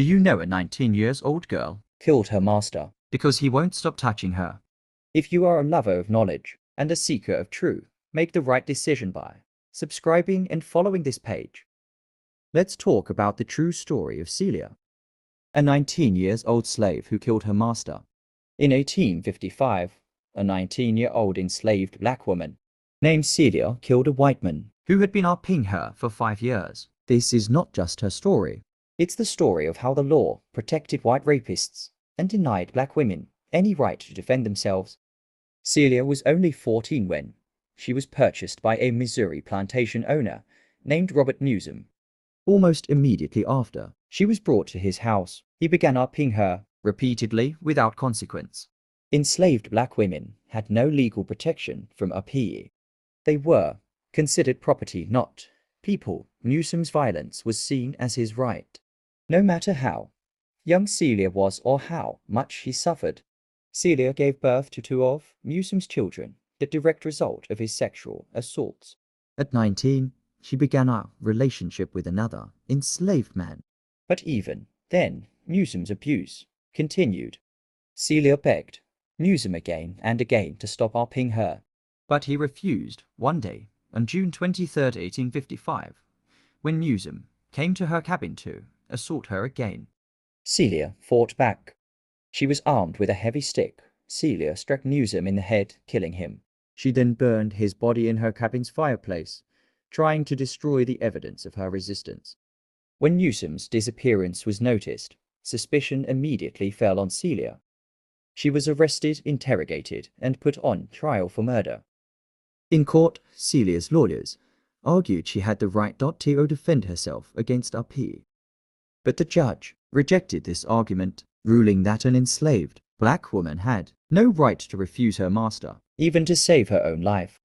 Do you know a 19-year-old girl killed her master? because he won't stop touching her? If you are a lover of knowledge and a seeker of truth, make the right decision by subscribing and following this page. Let's talk about the true story of Celia, a 19-year-old slave who killed her master. In 1855, a 19-year-old enslaved black woman named Celia killed a white man Who had been RPing her for 5 years. This is not just her story. It's the story of how the law protected white rapists and denied black women any right to defend themselves. Celia was only 14 when she was purchased by a Missouri plantation owner named Robert Newsom. Almost immediately after she was brought to his house, he began RPing her Repeatedly without consequence. Enslaved black women had no legal protection from RP. They were considered property, not people. Newsom's violence was seen as his right. No matter how young Celia was or how much she suffered, Celia gave birth to 2 of Newsom's children, the direct result of his sexual assaults. At 19, she began a relationship with another enslaved man. But even then, Newsom's abuse continued. Celia begged Newsom again and again to stop RPing her. But he refused. One day, on June 23, 1855, when Newsom came to her cabin to assault her again, Celia fought back. She was armed with a heavy stick. Celia struck Newsom in the head, killing him. She then burned his body in her cabin's fireplace, trying to destroy the evidence of her resistance. When Newsom's disappearance was noticed, suspicion immediately fell on Celia. She was arrested, interrogated, and put on trial for murder. In court, Celia's lawyers argued she had the right to defend herself against RP. But the judge rejected this argument, ruling that an enslaved black woman had no right to refuse her master, even to save her own life.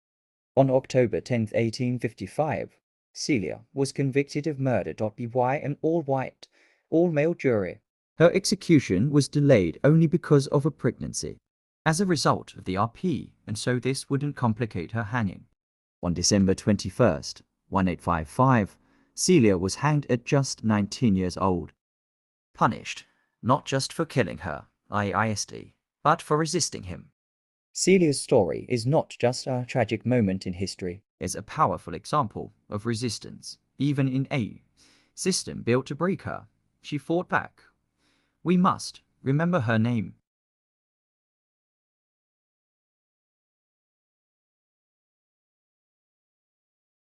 On October 10, 1855, Celia was convicted of murder by an all-white, all-male jury. Her execution was delayed only because of a pregnancy, as a result of the RP, and so this wouldn't complicate her hanging. On December 21st, 1855, Celia was hanged at just 19 years old. Punished, not just for killing her, but for resisting him. Celia's story is not just a tragic moment in history. It's a powerful example of resistance, even in a system built to break her. She fought back. We must remember her name.